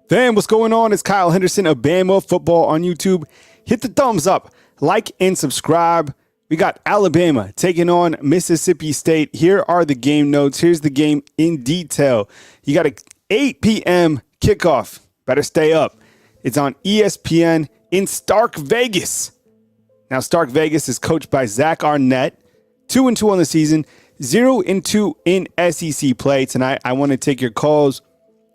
Fam, what's going on? It's Kyle Henderson of Bama Football on YouTube. Hit the thumbs up, like, and subscribe. We got Alabama taking on Mississippi State. Here are the game notes. Here's the game in detail. You got an 8 p.m. kickoff. Better stay up. It's on ESPN in Stark Vegas. Now, Stark Vegas is coached by Zach Arnett. 2-2 on the season, 0-2 in SEC play. Tonight, I want to take your calls.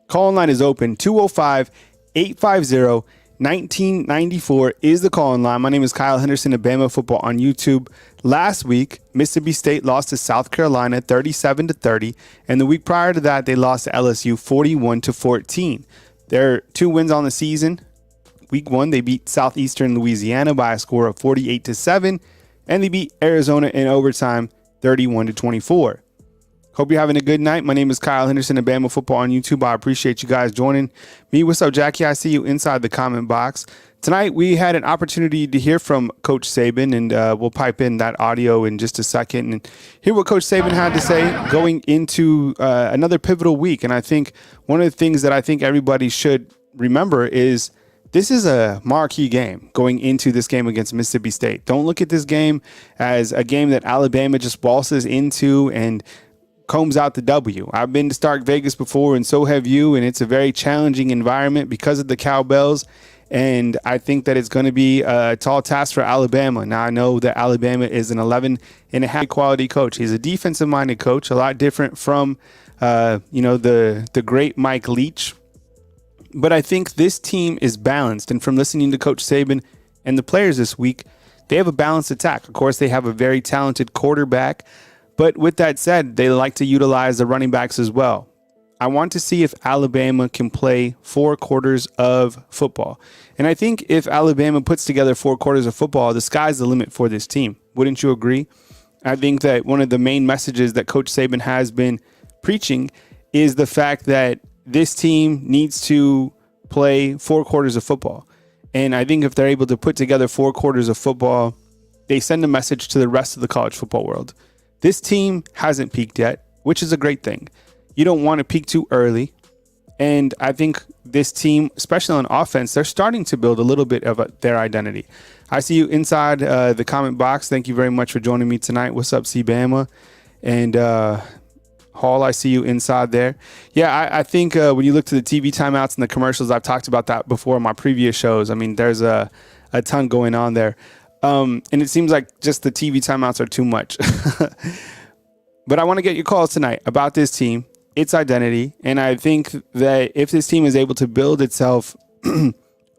Call line is open. 205-850-1994 is the call line. My name is Kyle Henderson of Bama Football on YouTube. Last week, Mississippi State lost to South Carolina 37-30, and the week prior to that, they lost to LSU 41-14. Their 2 wins on the season. Week 1, they beat Southeastern Louisiana by a score of 48-7, and they beat Arizona in overtime 31-24. Hope you're having a good night. My name is Kyle Henderson of Bama Football on YouTube. I appreciate you guys joining me. What's up, Jackie? I see you inside the comment box. Tonight, we had an opportunity to hear from Coach Saban, and we'll pipe in that audio in just a second and hear what Coach Saban had to say going into another pivotal week. And I think one of the things that I think everybody should remember is this is a marquee game going into this game against Mississippi State. Don't look at this game as a game that Alabama just waltzes into and combs out the W. I've been to Stark Vegas before, and so have you, and it's a very challenging environment because of the cowbells, and I think that it's going to be a tall task for Alabama. Now, I know that Alabama is an 11.5 quality coach. He's a defensive-minded coach, a lot different from, the great Mike Leach, but I think this team is balanced, and from listening to Coach Saban and the players this week, they have a balanced attack. Of course, they have a very talented quarterback, but with that said, they like to utilize the running backs as well. I want to see if Alabama can play 4 quarters of football. And I think if Alabama puts together 4 quarters of football, the sky's the limit for this team. Wouldn't you agree? I think that one of the main messages that Coach Saban has been preaching is the fact that this team needs to play 4 quarters of football. And I think if they're able to put together 4 quarters of football, they send a message to the rest of the college football world. This team hasn't peaked yet, which is a great thing. You don't want to peak too early. And I think this team, especially on offense, they're starting to build a little bit of their identity. I see you inside the comment box. Thank you very much for joining me tonight. What's up, C-Bama? And Hall, I see you inside there. Yeah, I think when you look to the TV timeouts and the commercials, I've talked about that before in my previous shows. I mean, there's a ton going on there. And it seems like just the TV timeouts are too much. But I want to get your calls tonight about this team, its identity. And I think that if this team is able to build itself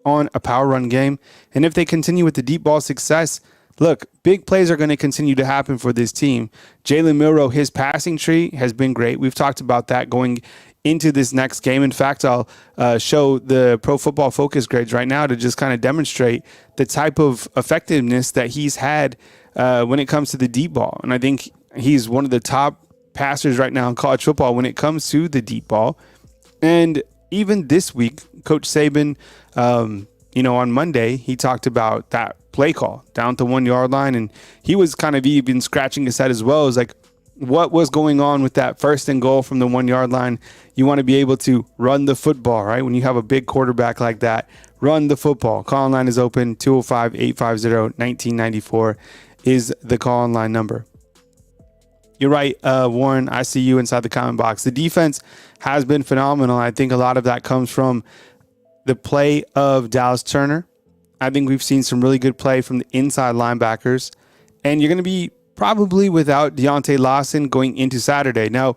on a power run game, and if they continue with the deep ball success, look, big plays are going to continue to happen for this team. Jalen Milroe, his passing tree has been great. We've talked about that going into this next game. In fact, I'll show the Pro Football Focus grades right now to just kind of demonstrate the type of effectiveness that he's had when it comes to the deep ball. And I think he's one of the top passers right now in college football when it comes to the deep ball. And even this week, Coach Saban, on Monday, he talked about that play call down to 1 yard line. And he was kind of even scratching his head as well. It was like, what was going on with that 1st and goal from the 1 yard line? You want to be able to run the football, right? When you have a big quarterback like that, run the football. Call line is open. 205-850-1994 is the call line number. You're right, Warren. I see you inside the comment box. The defense has been phenomenal. I think a lot of that comes from the play of Dallas Turner. I think we've seen some really good play from the inside linebackers. And you're going to be probably without Deontay Lawson going into Saturday. Now,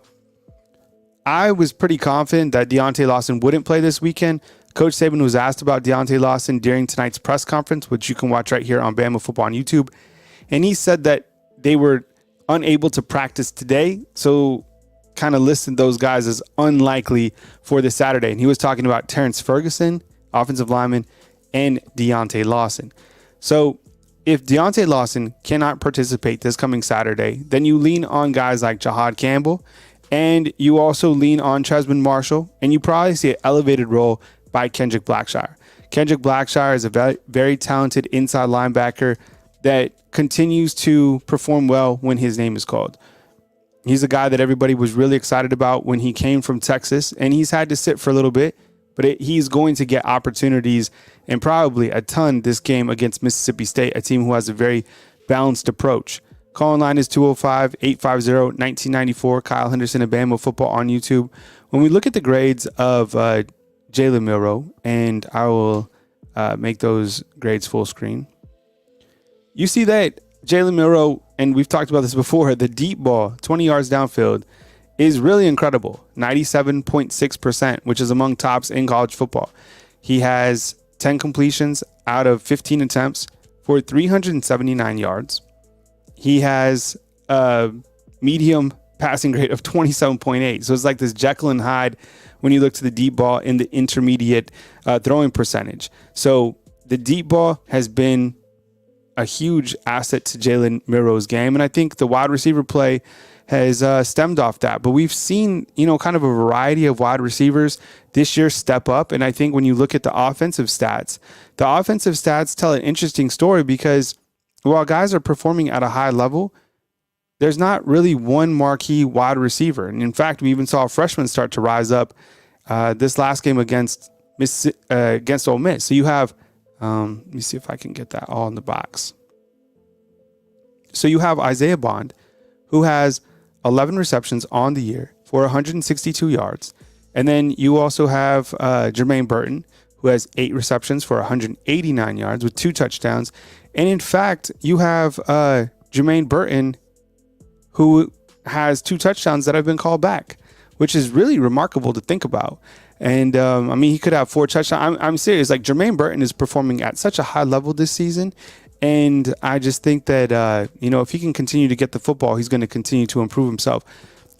I was pretty confident that Deontay Lawson wouldn't play this weekend. Coach Saban was asked about Deontay Lawson during tonight's press conference, which you can watch right here on Bama Football on YouTube. And he said that they were unable to practice today, so kind of listed those guys as unlikely for this Saturday. And he was talking about Terrence Ferguson, offensive lineman, and Deontay Lawson. So if Deontay Lawson cannot participate this coming Saturday, then you lean on guys like Jahad Campbell, and you also lean on Chesman Marshall, and you probably see an elevated role by Kendrick Blackshire. Kendrick Blackshire is a very, very talented inside linebacker that continues to perform well when his name is called. He's a guy that everybody was really excited about when he came from Texas, and he's had to sit for a little bit, but he's going to get opportunities and probably a ton this game against Mississippi State, a team who has a very balanced approach. Call line is 205-850-1994. Kyle Henderson and Bama Football on YouTube. When we look at the grades of Jalen Milroe, and I will make those grades full screen, you see that Jalen Milroe, and we've talked about this before, the deep ball, 20 yards downfield, is really incredible. 97.6%, which is among tops in college football. He has 10 completions out of 15 attempts for 379 yards. He has a medium passing grade of 27.8. So it's like this Jekyll and Hyde when you look to the deep ball in the intermediate throwing percentage. So the deep ball has been a huge asset to Jalen Milroe's game. And I think the wide receiver play has stemmed off that. But we've seen, kind of a variety of wide receivers this year step up. And I think when you look at the offensive stats tell an interesting story, because while guys are performing at a high level, there's not really one marquee wide receiver. And in fact, we even saw a freshman start to rise up this last game against Ole Miss. So you have, let me see if I can get that all in the box. So you have Isaiah Bond, who has 11 receptions on the year for 162 yards. And then you also have Jermaine Burton, who has 8 receptions for 189 yards with 2 touchdowns. And in fact, you have Jermaine Burton, who has 2 touchdowns that have been called back, which is really remarkable to think about. And he could have 4 touchdowns. I'm serious. Like, Jermaine Burton is performing at such a high level this season. And I just think that, if he can continue to get the football, he's going to continue to improve himself.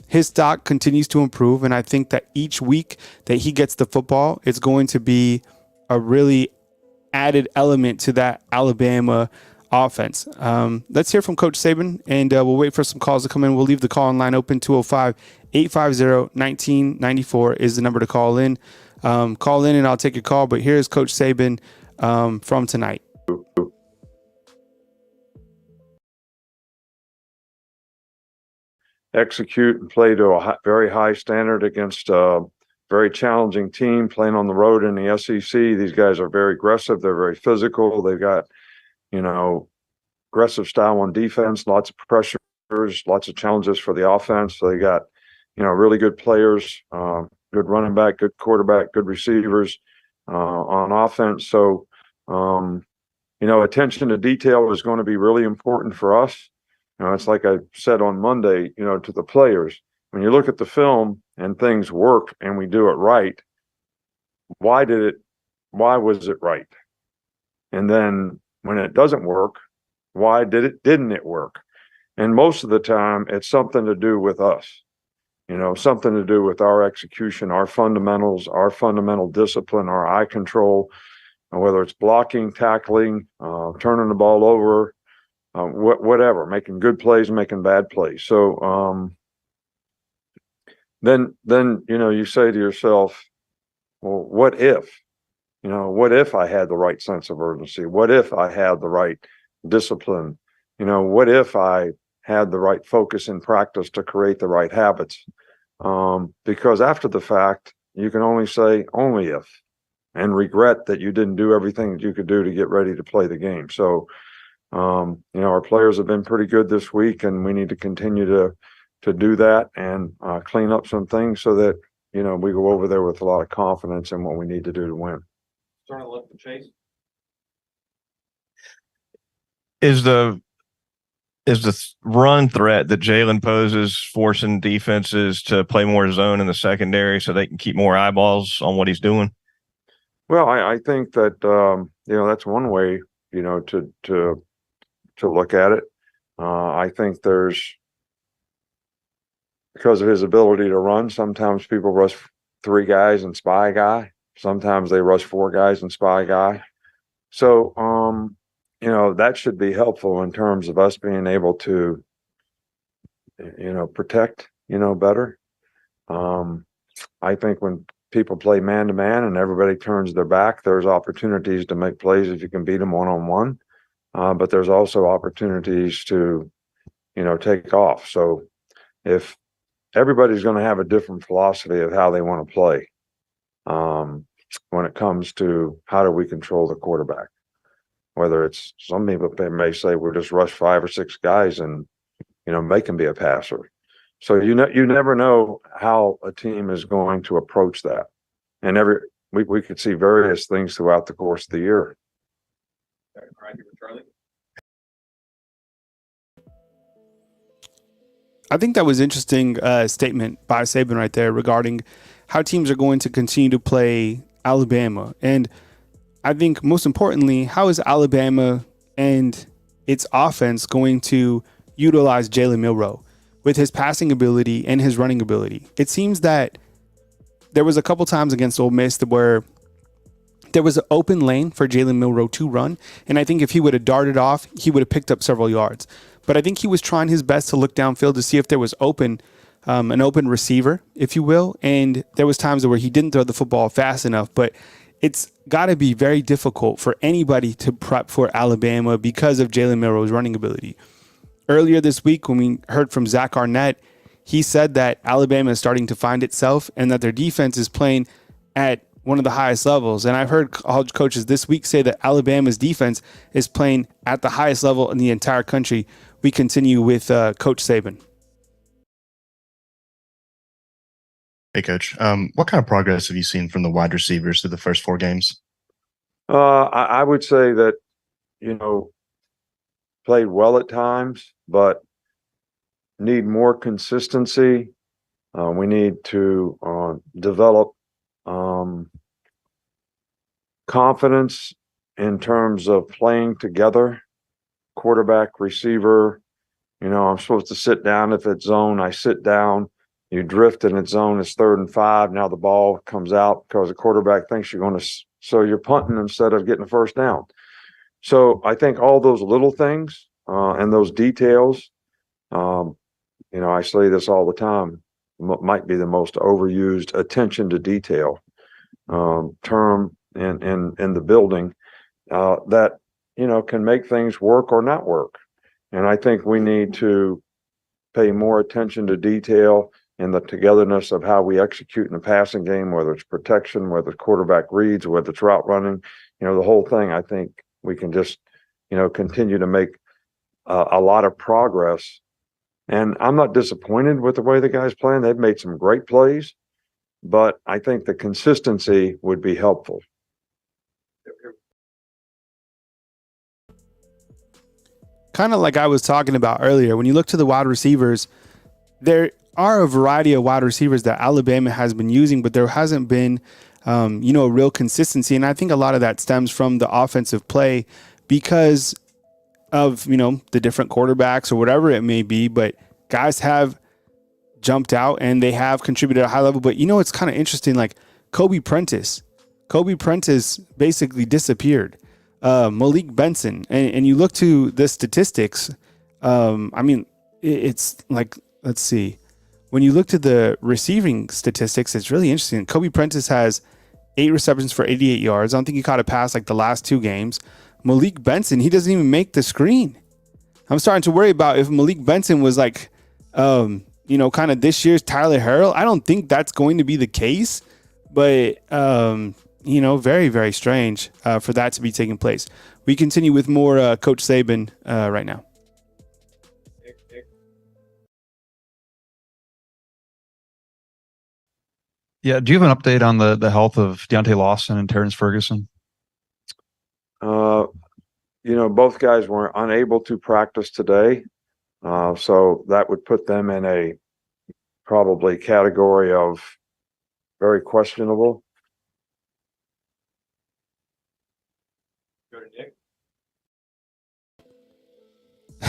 His stock continues to improve. And I think that each week that he gets the football, it's going to be a really added element to that Alabama offense. Let's hear from Coach Saban, and we'll wait for some calls to come in. We'll leave the call line open. 205-850-1994 is the number to call in. Call in and I'll take your call. But here's Coach Saban from tonight. Execute and play to a very high standard against a very challenging team playing on the road in the SEC. These guys are very aggressive. They're very physical. They've got, aggressive style on defense, lots of pressures, lots of challenges for the offense. So they got, really good players, good running back, good quarterback, good receivers on offense. So, attention to detail is going to be really important for us. It's like I said on Monday, to the players, when you look at the film and things work and we do it right, why was it right? And then when it doesn't work, why didn't it work? And most of the time it's something to do with us, something to do with our execution, our fundamentals, our fundamental discipline, our eye control, whether it's blocking, tackling, turning the ball over, whatever, making good plays, making bad plays. So then you say to yourself, well, what if I had the right sense of urgency? What if I had the right discipline? What if I had the right focus in practice to create the right habits? Because after the fact, you can only say only if, and regret that you didn't do everything that you could do to get ready to play the game. So our players have been pretty good this week, and we need to continue to do that and clean up some things so that, we go over there with a lot of confidence in what we need to do to win. Starting to look for Chase. Is the run threat that Jalen poses forcing defenses to play more zone in the secondary so they can keep more eyeballs on what he's doing? Well, I think that that's one way to look at it. I think because of his ability to run, sometimes people rush 3 guys and spy a guy. Sometimes they rush 4 guys and spy a guy. So that should be helpful in terms of us being able to protect better. I think when people play man-to-man and everybody turns their back, there's opportunities to make plays if you can beat them one-on-one. But there's also opportunities to, take off. So if everybody's going to have a different philosophy of how they want to play, when it comes to how do we control the quarterback. Whether it's, some people may say we'll just rush 5 or 6 guys and, make him be a passer. So you never know how a team is going to approach that. And we could see various things throughout the course of the year. I think that was interesting statement by Saban right there regarding how teams are going to continue to play Alabama. And I think most importantly, how is Alabama and its offense going to utilize Jalen Milroe with his passing ability and his running ability? It seems that there was a couple times against Ole Miss where there was an open lane for Jalen Milroe to run. And I think if he would have darted off, he would have picked up several yards. But I think he was trying his best to look downfield to see if there was an open receiver, if you will. And there was times where he didn't throw the football fast enough. But it's got to be very difficult for anybody to prep for Alabama because of Jalen Milroe's running ability. Earlier this week, when we heard from Zach Arnett, he said that Alabama is starting to find itself and that their defense is playing at one of the highest levels. And I've heard college coaches this week say that Alabama's defense is playing at the highest level in the entire country. We continue with Coach Saban. Hey, Coach. What kind of progress have you seen from the wide receivers through the first 4 games? I would say that, played well at times, but need more consistency. We need to develop confidence in terms of playing together. Quarterback, receiver, I'm supposed to sit down. If it's zone, I sit down. You drift and it's zone, it's 3rd and 5. Now the ball comes out because the quarterback thinks you're going to, so you're punting instead of getting a first down. So I think all those little things and those details, I say this all the time, might be the most overused attention to detail term in the building that, can make things work or not work. And I think we need to pay more attention to detail and the togetherness of how we execute in the passing game, whether it's protection, whether it's quarterback reads, whether it's route running, the whole thing. I think we can just, continue to make a lot of progress. And I'm not disappointed with the way the guys playing. They've made some great plays, but I think the consistency would be helpful. Kind of like I was talking about earlier, when you look to the wide receivers, there are a variety of wide receivers that Alabama has been using, but there hasn't been, a real consistency. And I think a lot of that stems from the offensive play because of, the different quarterbacks or whatever it may be. But guys have jumped out and they have contributed at a high level. But, it's kind of interesting, like Kobe Prentice basically disappeared. Malik Benson, and you look to the statistics. It's like, let's see. When you look to the receiving statistics, it's really interesting. Kobe Prentice has 8 receptions for 88 yards. I don't think he caught a pass like the last 2 games. Malik Benson, he doesn't even make the screen. I'm starting to worry about if Malik Benson was like, kind of this year's Tyler Harrell. I don't think that's going to be the case, but, very, very strange for that to be taking place. We continue with more Coach Saban right now. Yeah. Do you have an update on the health of Deontay Lawson and Terrence Ferguson? Both guys were unable to practice today. So that would put them in a probably category of very questionable. Go to Nick.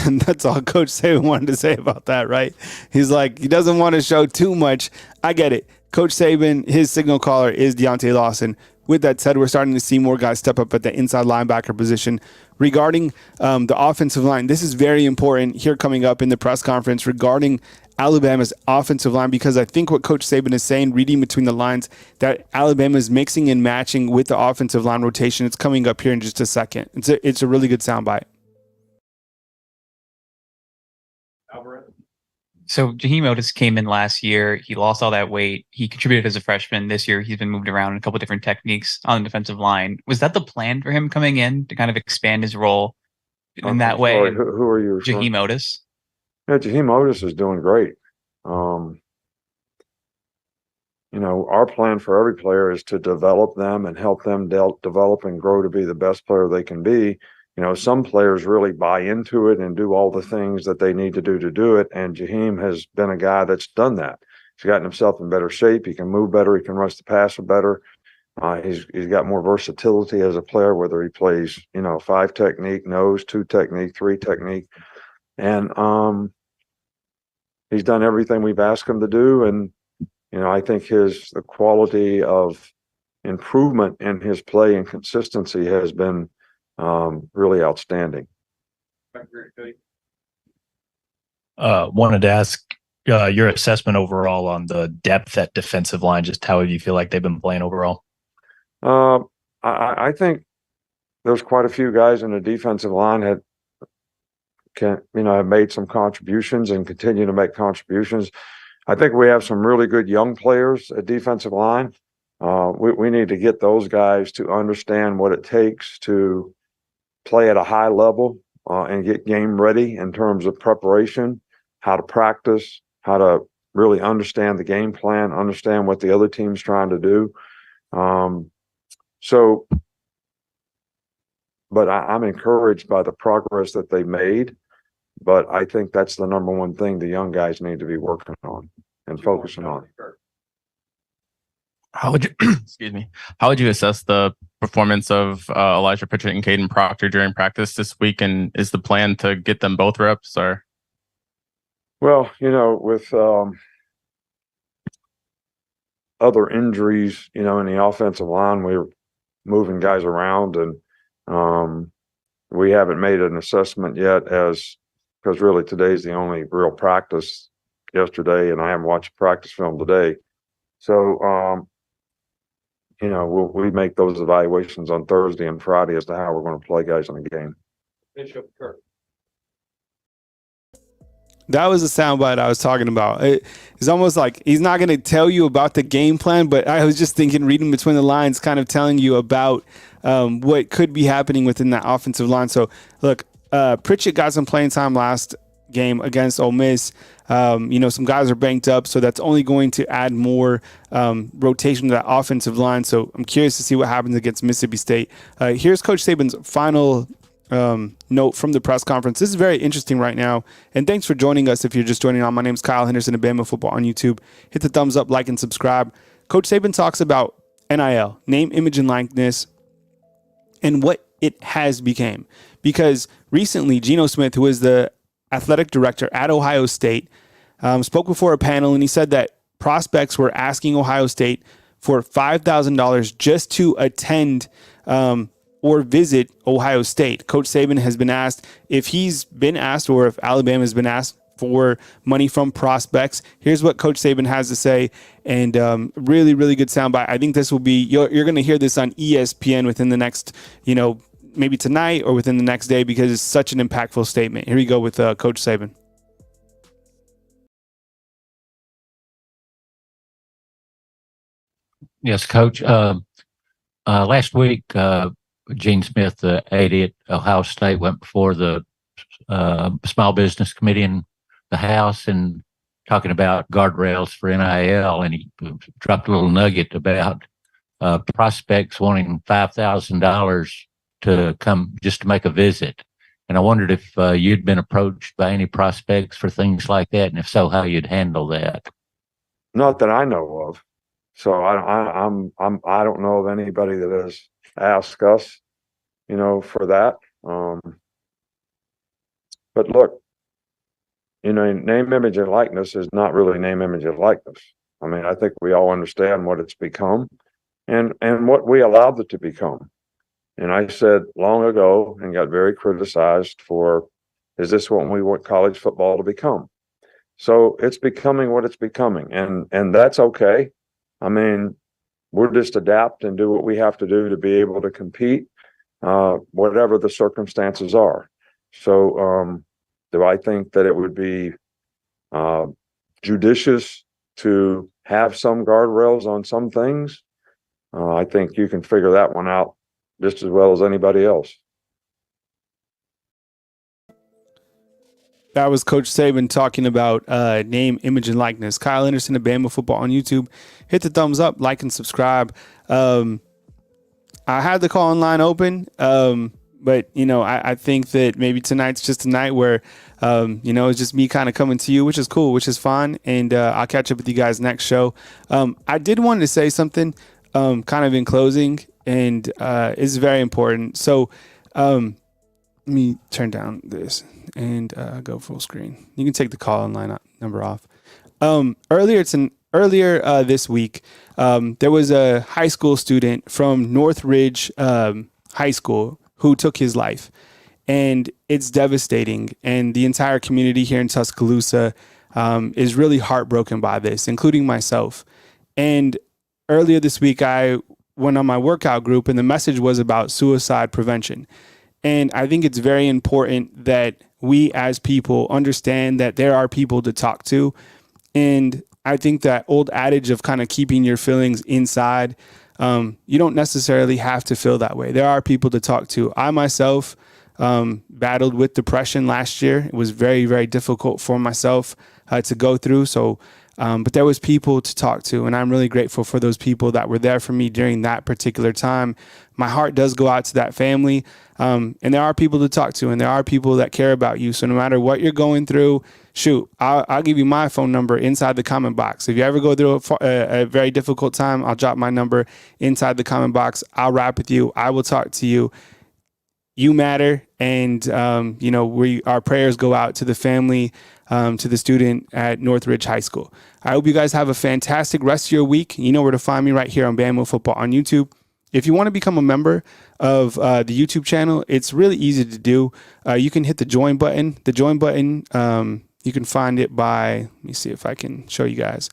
And that's all Coach Saban wanted to say about that, right? He's like, he doesn't want to show too much. I get it. Coach Saban, his signal caller is Deontay Lawson. With that said, we're starting to see more guys step up at the inside linebacker position. Regarding the offensive line, this is very important here coming up in the press conference regarding Alabama's offensive line, because I think what Coach Saban is saying, reading between the lines, that Alabama is mixing and matching with the offensive line rotation. It's coming up here in just a second. It's a really good soundbite. Alvarez. So Jaheim Otis came in last year. He lost all that weight. He contributed as a freshman. This year, he's been moved around in a couple of different techniques on the defensive line. Was that the plan for him coming in to kind of expand his role in that I'm way? sorry, who are you referring? Jaheim Otis. Yeah, Jaheim Otis is doing great. Our plan for every player is to develop them and help them develop and grow to be the best player they can be. Some players really buy into it and do all the things that they need to do it. And Jaheim has been a guy that's done that. He's gotten himself in better shape. He can move better. He can rush the passer better. He's got more versatility as a player, whether he plays, 5 technique, nose, 2 technique, 3 technique. And he's done everything we've asked him to do. And I think the quality of improvement in his play and consistency has been really outstanding. Wanted to ask your assessment overall on the depth at defensive line. Just how do you feel like they've been playing overall? I think there's quite a few guys in the defensive line that have made some contributions and continue to make contributions. I think we have some really good young players at defensive line. We need to get those guys to understand what it takes to play at a high level and get game ready in terms of preparation, how to practice, how to really understand the game plan, understand what the other team's trying to do. But I'm encouraged by the progress that they made. But I think that's the number one thing the young guys need to be working on and focusing on. How would you, excuse me, how would you assess the performance of Elijah Pritchett and Caden Proctor during practice this week? And is the plan to get them both reps or? Well, with other injuries, in the offensive line, we're moving guys around and we haven't made an assessment yet because really today's the only real practice. Yesterday, and I haven't watched practice film today. So, we make those evaluations on Thursday and Friday as to how we're going to play guys in the game. That was the soundbite I was talking about. It's almost like he's not going to tell you about the game plan, but I was just thinking, reading between the lines, kind of telling you about what could be happening within that offensive line. So, look, Pritchett got some playing time last game against Ole Miss. Some guys are banked up, so that's only going to add more rotation to that offensive line. So I'm curious to see what happens against Mississippi State. Here's Coach Saban's final note from the press conference. This is very interesting right now, and thanks for joining us. If you're just joining on, my name is Kyle Henderson of Bama Football on YouTube. Hit the thumbs up, like, and subscribe. Coach Saban talks about NIL, name, image, and likeness, and what it has become. Because recently, Geno Smith, who is the athletic director at Ohio State, spoke before a panel, and he said that prospects were asking Ohio State for $5,000 just to attend or visit Ohio State. Coach Saban has been asked if he's been asked or if Alabama has been asked for money from prospects. Here's what Coach Saban has to say, and really, really good soundbite. I think this will be, you're going to hear this on ESPN within the next, maybe tonight or within the next day, because it's such an impactful statement. Here we go with Coach Saban. Yes, Coach. Last week, Gene Smith, the AD at Ohio State, went before the Small Business Committee in the House and talking about guardrails for NIL, and he dropped a little nugget about prospects wanting $5,000 to come just to make a visit. And I wondered if you'd been approached by any prospects for things like that, and if so, how you'd handle that. Not that I know of. So I don't know of anybody that has asked us, for that. But look, name, image, and likeness is not really name, image, and likeness. I mean, I think we all understand what it's become and what we allowed it to become. And I said long ago and got very criticized for, is this what we want college football to become? So it's becoming what it's becoming. And that's okay. I mean, we'll just adapt and do what we have to do to be able to compete, whatever the circumstances are. So do I think that it would be judicious to have some guardrails on some things, I think you can figure that one out just as well as anybody else. That was Coach Saban talking about name, image, and likeness. Kyle Henderson of Bama Football on YouTube. Hit the thumbs up, like, and subscribe. I had the call line open, but, you know, I think that maybe tonight's just a night where, you know, it's just me kind of coming to you, which is cool, which is fun. And I'll catch up with you guys next show. I did want to say something kind of in closing, and it's very important. So let me turn down this and go full screen. You can take the call line number off. Earlier this week, there was a high school student from Northridge High School who took his life, and it's devastating. And the entire community here in Tuscaloosa is really heartbroken by this, including myself. And earlier this week, I went on my workout group, and the message was about suicide prevention. And I think it's very important that we as people understand that there are people to talk to. And I think that old adage of kind of keeping your feelings inside, you don't necessarily have to feel that way. There are people to talk to. I myself battled with depression last year. It was very, very difficult for myself to go through. So, but there was people to talk to, and I'm really grateful for those people that were there for me during that particular time. My heart does go out to that family, and there are people to talk to, and there are people that care about you. So no matter what you're going through, shoot, I'll give you my phone number inside the comment box. If you ever go through a very difficult time, I'll drop my number inside the comment box. I'll rap with you. I will talk to you. You matter, and you know, our prayers go out to the family, to the student at Northridge High School. I hope you guys have a fantastic rest of your week. You know where to find me, right here on Bama Football on YouTube. If you want to become a member of the YouTube channel, it's really easy to do. You can hit the join button. The join button, you can find it by, let me see if I can show you guys.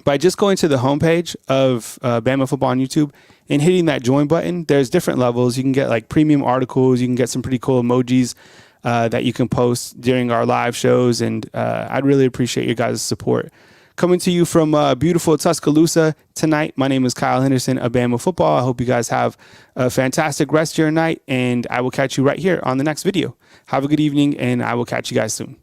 By just going to the homepage of Bama Football on YouTube and hitting that join button. There's different levels. You can get like premium articles. You can get some pretty cool emojis that you can post during our live shows. And I'd really appreciate your guys' support. Coming to you from beautiful Tuscaloosa tonight, my name is Kyle Henderson of Bama Football. I hope you guys have a fantastic rest of your night, and I will catch you right here on the next video. Have a good evening, and I will catch you guys soon.